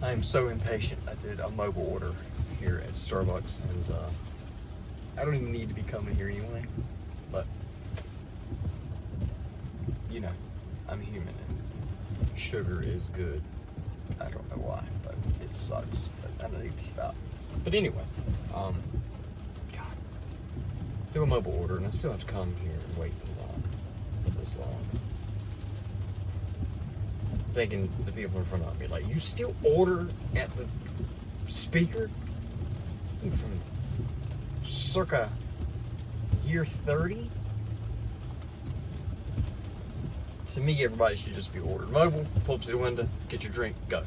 I am so impatient. I did a mobile order here at Starbucks, and I don't even need to be coming here anyway, but you know, I'm human and sugar is good. I don't know why, but it sucks, but I need to stop. But anyway, God, do a mobile order and I still have to come here and wait for this long. Thinking the people in front of me, like, you still order at the speaker? From circa year 30? To me, everybody should just be ordered mobile, pull up to the window, get your drink, go.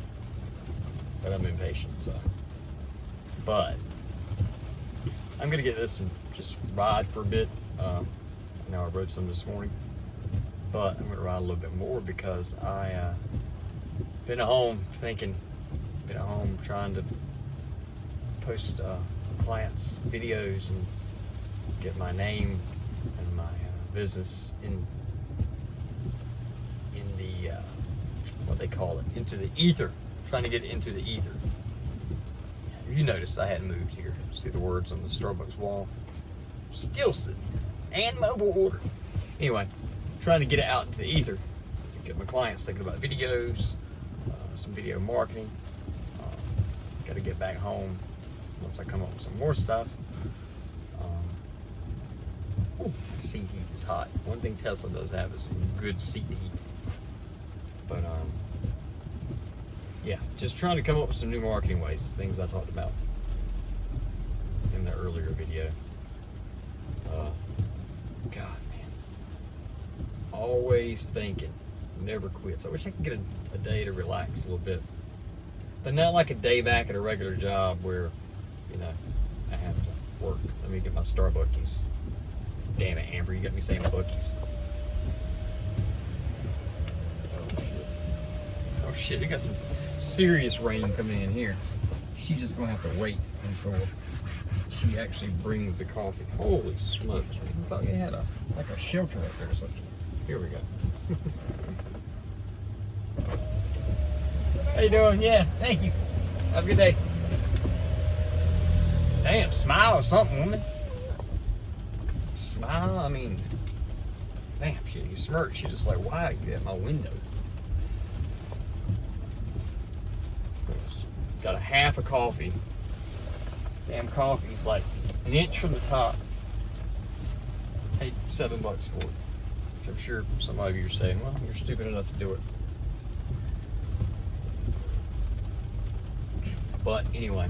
But I'm impatient, so. But I'm gonna get this and just ride for a bit. I know I rode some this morning, but I'm gonna ride a little bit more because I been at home trying to post clients' videos and get my name and my business in the what they call it, into the ether. Trying to get it into the ether. You noticed I hadn't moved here. See the words on the Starbucks wall? Still sitting there. And mobile order. Anyway, trying to get it out into the ether. Get my clients thinking about videos, some video marketing. Got to get back home once I come up with some more stuff. The seat heat is hot. One thing Tesla does have is some good seat heat. But yeah, just trying to come up with some new marketing ways, things I talked about in the earlier video. God, man. Always thinking, never quits. I wish I could get a day to relax a little bit. But not like a day back at a regular job where, you know, I have to work. Let me get my Starbuckies. Damn it, Amber, you got me saying bookies. Oh shit, we got some serious rain coming in here. She's just gonna have to wait until she actually brings the coffee. Holy smokes, man. I thought you had like a shelter up there or something. Here we go. How you doing? Yeah, thank you. Have a good day. Damn, smile or something, woman. Smile, I mean, damn, you smirked. She's just like, wow, you at my window. Got a half a coffee. Damn, coffee's like an inch from the top. Paid $7 for it. Which I'm sure some of you are saying, well, you're stupid enough to do it. But anyway,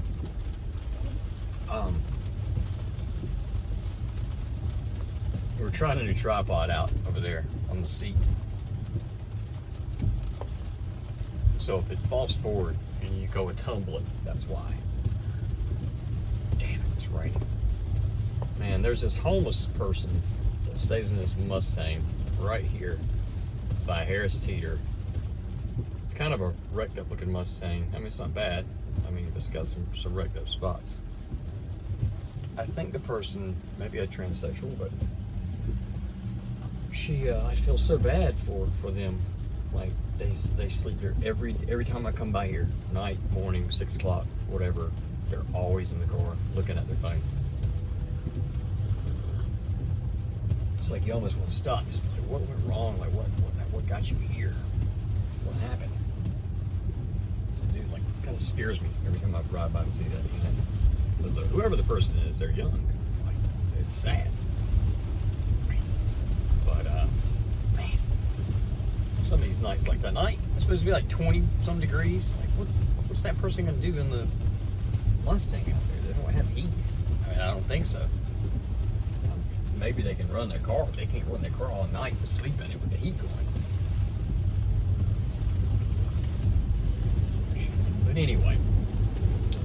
we're trying a new tripod out over there on the seat. So if it falls forward and you go and tumble it, that's why. Damn it, it's raining. Man, there's this homeless person that stays in this Mustang right here by Harris Teeter. It's kind of a wrecked up looking Mustang. I mean, it's not bad. I mean, it's got some wrecked up spots. I think the person may be a transsexual, but I feel so bad for them. Like they sleep there every time I come by here, night, morning, 6 o'clock, whatever. They're always in the car looking at their phone. It's like you almost want to stop. Just be like, what went wrong? Like what got you here? What happened? Dude, like, kind of scares me every time I ride by and see that. You know? Because whoever the person is, they're young. Like, it's sad. But man, some of these nights, like tonight, it's supposed to be like 20-some degrees. Like, what's that person gonna do in the Mustang out there? They don't have heat. I mean, I don't think so. Maybe they can run their car, but they can't run their car all night and sleep in it with the heat going. But anyway,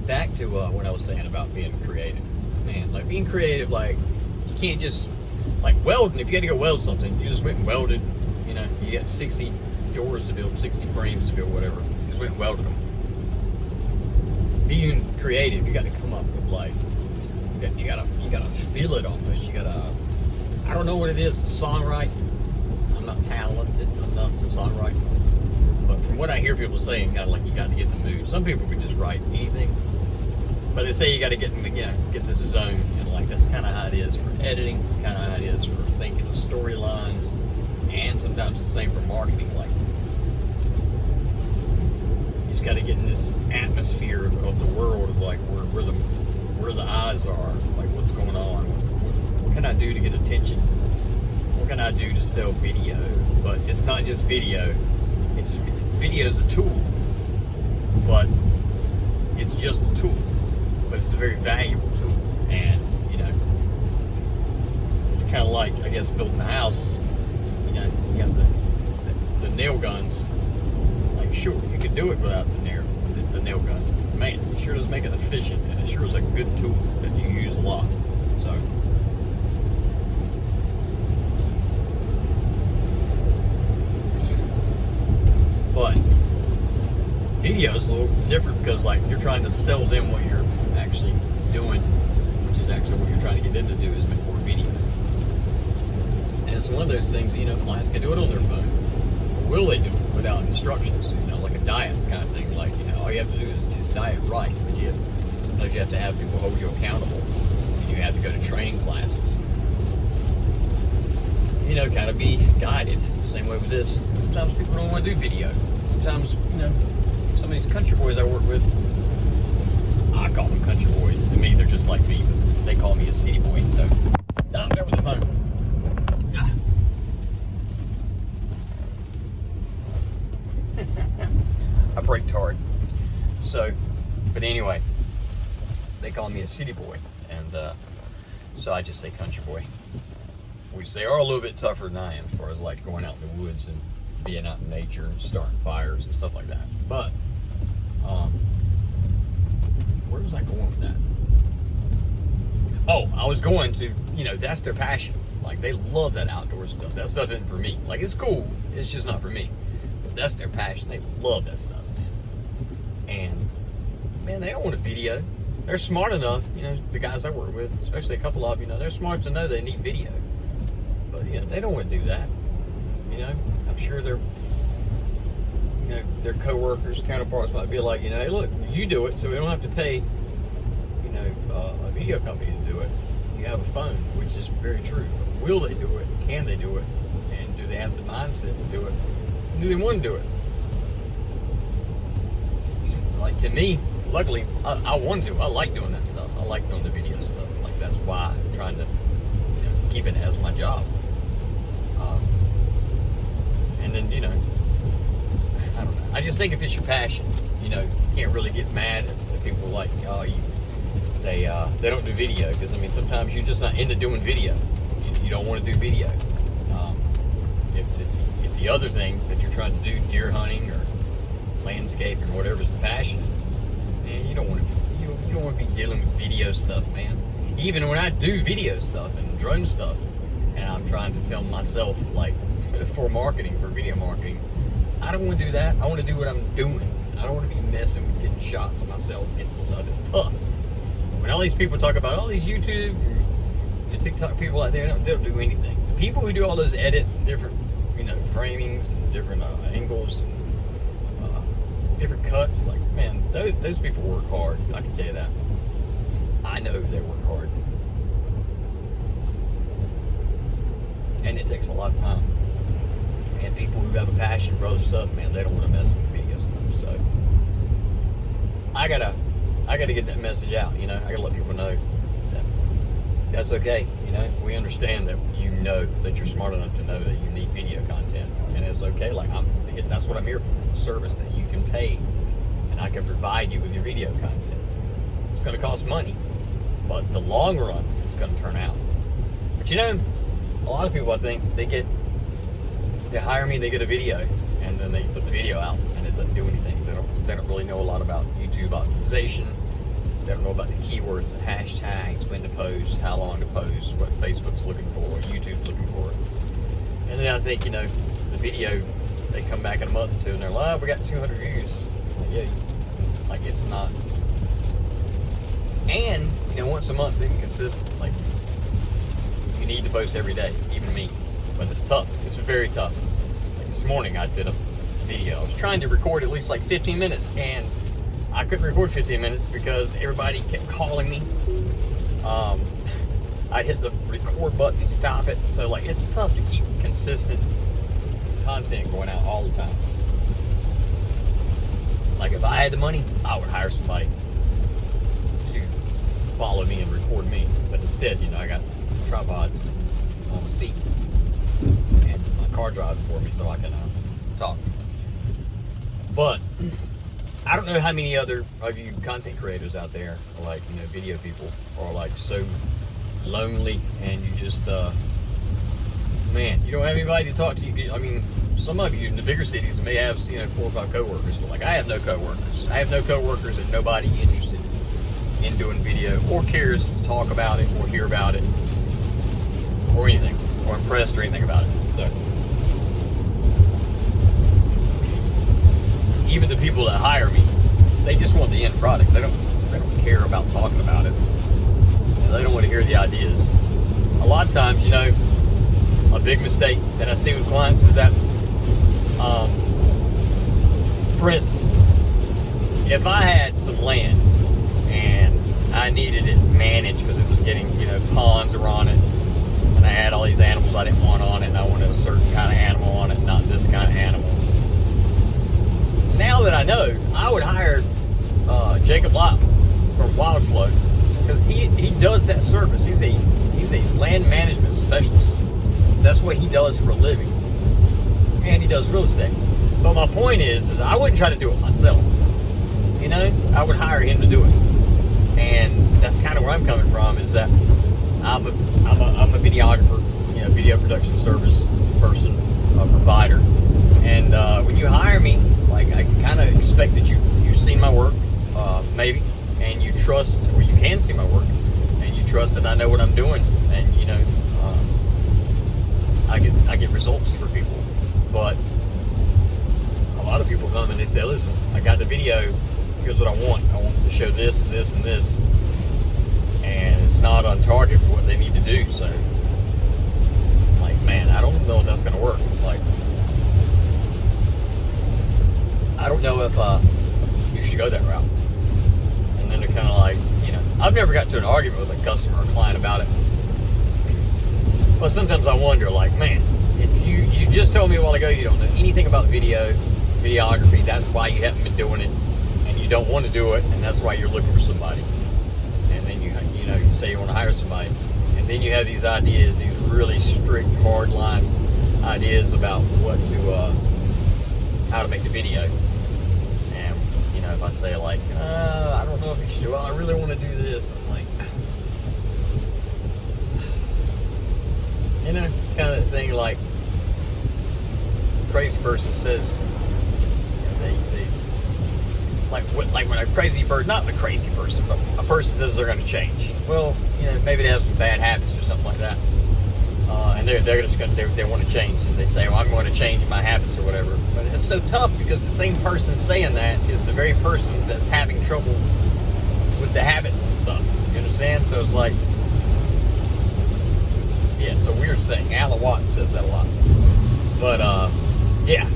back to what I was saying about being creative. Man, like being creative, like you can't just, like welding, if you had to go weld something, you just went and welded, you know, you got 60 doors to build, 60 frames to build, whatever. You just went and welded them. Being creative, you got to come up with like, you gotta feel it almost. You gotta, I don't know what it is to songwrite. I'm not talented enough to songwrite, but from what I hear people saying, kind of like you got to get in the mood. Some people could just write anything, but they say you got to get get this zone, and like that's kind of how it is for editing. It's kind of how it is for thinking of storylines, and sometimes the same for marketing. Like you just got to get in this atmosphere of the world, of like where the eyes are, like what's going on. What can I do to get attention? What can I do to sell video? But it's not just video. Video's a tool, but it's just a tool. But it's a very valuable tool, and it's kind of like, I guess, building a house. You got the nail guns. Like, sure, you could do it without the nail guns, but man, it sure does make it efficient, and it sure is a good tool that you use a lot. So. But video is a little different because, like, you're trying to sell them what you're actually doing, which is actually what you're trying to get them to do, is make more video. And it's one of those things, clients can do it on their phone. Or will they do it without instructions? Like a diet kind of thing. Like, all you have to do is diet right. But sometimes you have to have people hold you accountable. And you have to go to training classes. Kind of be guided. Same way with this. Sometimes people don't want to do video. Sometimes, some of these country boys I work with, I call them country boys. To me, they're just like me, but they call me a city boy. So, I'm there with the phone. I braked hard. So, but anyway, they call me a city boy, and so I just say country boy. Which they are a little bit tougher than I am, as far as like going out in the woods and being out in nature and starting fires and stuff like that. But where was I going with that? Oh, I was going to, that's their passion. Like, they love that outdoor stuff. That stuff isn't for me. Like, it's cool. It's just not for me. But that's their passion. They love that stuff, man. And, man, they don't want a video. They're smart enough, the guys I work with, especially a couple of them, they're smart to know they need video. But, they don't want to do that. I'm sure their co-workers, counterparts might be like, hey, look, you do it, so we don't have to pay, a video company to do it. You have a phone, which is very true. Will they do it? Can they do it? And do they have the mindset to do it? And do they want to do it? Like, to me, luckily, I want to do it. I like doing that stuff. I like doing the video stuff. Like, that's why I'm trying to keep it as my job. And then, I don't know. I just think if it's your passion, you can't really get mad at people like, they don't do video. Because, sometimes you're just not into doing video. You don't want to do video. If the other thing that you're trying to do, deer hunting or landscaping or whatever's the passion, man, you don't want to be dealing with video stuff, man. Even when I do video stuff and drone stuff, and I'm trying to film myself, like, for marketing, for video marketing, I don't want to do that. I want to do what I'm doing. I don't want to be messing with getting shots of myself, getting stuff. It's tough. When all these people talk about all these YouTube and TikTok people out there, they don't do anything. The people who do all those edits and different, framings and different angles and different cuts, like, man, those people work hard. I can tell you that. I know they work hard. And it takes a lot of time. And people who have a passion for other stuff, man, they don't want to mess with video stuff. So I gotta get that message out. I gotta let people know that that's okay. We understand that that you're smart enough to know that you need video content, and it's okay. Like, that's what I'm here for. A service that you can pay, and I can provide you with your video content. It's going to cost money, but the long run, it's going to turn out. But a lot of people, I think, they hire me, they get a video, and then they put the video out, and it doesn't do anything. They don't really know a lot about YouTube optimization. They don't know about the keywords, the hashtags, when to post, how long to post, what Facebook's looking for, what YouTube's looking for. And then I think, the video, they come back in a month or two, and they're like, we got 200 views. Like, yeah, like, it's not. And, once a month, being consistent. Like, you need to post every day, even me. But it's tough. It's very tough. Like, this morning, I did a video. I was trying to record at least like 15 minutes, and I couldn't record 15 minutes because everybody kept calling me. I'd hit the record button and stop it. So like, it's tough to keep consistent content going out all the time. Like, if I had the money, I would hire somebody to follow me and record me. But instead, you know, I got tripods on the seat and my car drives for me so I can talk. But I don't know how many other of you content creators out there, or like, you know, video people, are like so lonely and you just, man, you don't have anybody to talk to. I mean, some of you in the bigger cities may have, you know, 4 or 5 coworkers, but like, I have no coworkers. I have no coworkers and nobody interested in doing video or cares to talk about it or hear about it or anything, or impressed or anything about it. So even the people that hire me, they just want the end product. They don't care about talking about it. They don't want to hear the ideas. A lot of times, you know, a big mistake that I see with clients is that, for instance, if I had some land and I needed it managed because it was getting, you know, ponds are on it, and I had all these animals I didn't want on it, and I wanted a certain kind of animal on it, not this kind of animal. Now that I know, I would hire Jacob Lott from Wildflow, because he does that service. He's a land management specialist. So that's what he does for a living, and he does real estate. But my point is I wouldn't try to do it myself. You know, I would hire him to do it, and that's kind of where I'm coming from. Is that I'm a videographer, you know, video production service person, a provider, and when you hire me, like, I kind of expect that you've seen my work, maybe, and you trust, or you can see my work, and you trust that I know what I'm doing, and you know, I get results for people. But a lot of people come and they say, listen, I got the video, here's what I want to show this, this, and this, and it's not on target for what they need to do. So, like, man, I don't know if that's going to work. Like, I don't know if you should go that route. And then they're kind of like, you know, I've never got to an argument with a customer or client about it. But sometimes I wonder, like, man, if you just told me a while ago you don't know anything about videography, that's why you haven't been doing it, and you don't want to do it, and that's why you're looking for somebody. And then you know, you say you want to hire somebody, and then you have these ideas, these really strict, hard line ideas about what to, how to make the video. And, you know, if I say, like, I don't know if you should, well, I really want to do this, I'm like, you know, it's kind of that thing, like, a crazy person says, like when a crazy person, not a crazy person, but a person says they're going to change. Well, you know, maybe they have some bad habits or something like that, and they're just they want to change, and they say, well, I'm going to change my habits or whatever. But it's so tough because the same person saying that is the very person that's having trouble with the habits and stuff. You understand? So it's like, yeah, it's a weird saying. Alan Watts says that a lot. But yeah,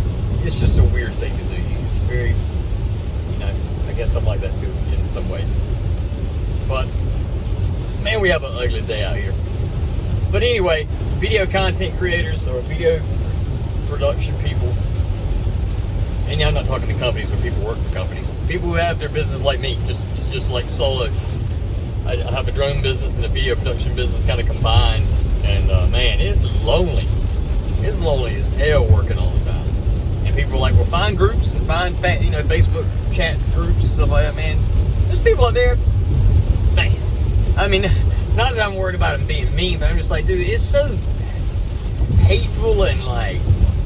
it's just a weird thing to do. It's very, you know, I guess I'm like that too in some ways. But man, we have an ugly day out here. But anyway, video content creators or video production people, and yeah, I'm not talking to companies or people who work for companies. People who have their business like me, just like solo. I have a drone business and a video production business kind of combined, and man, it's lonely. It's lonely as hell working all the time. And people are like, well, find groups and find, you know, Facebook chat groups and stuff like that, man. There's people out there, man. I mean, not that I'm worried about them being mean, but I'm just like, dude, it's so hateful and like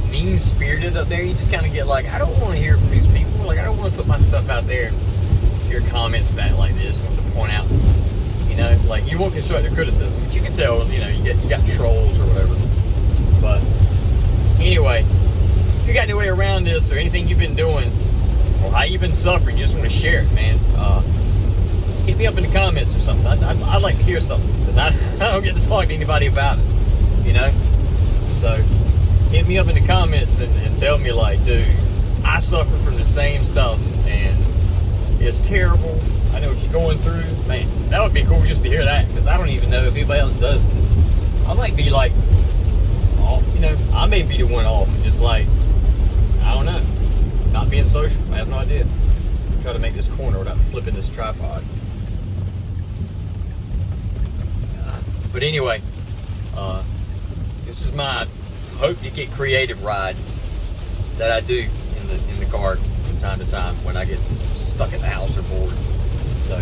mean-spirited up there. You just kind of get like, I don't want to hear from these people. Like, I don't want to put my stuff out there and hear comments back like this. Want to point out, you know, like, you want constructive criticism, but you can tell, you know, you got trolls or whatever. But anyway, if you got any way around this or anything you've been doing or how you've been suffering, you just want to share it, man. Hit me up in the comments or something. I'd like to hear something, because I don't get to talk to anybody about it, you know? So hit me up in the comments and tell me, like, dude, I suffer from the same stuff, and it's terrible. I know what you're going through. Man, that would be cool just to hear that, because I don't even know if anybody else does this. I might be like, off, you know, I may be the one off, just like, I don't know, not being social. I have no idea. Try to make this corner without flipping this tripod. But anyway, this is my hope to get creative ride that I do in the car from time to time when I get stuck at the house or bored. So,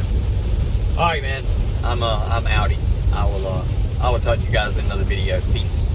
all right, man, I'm outie. I will talk to you guys in another video. Peace.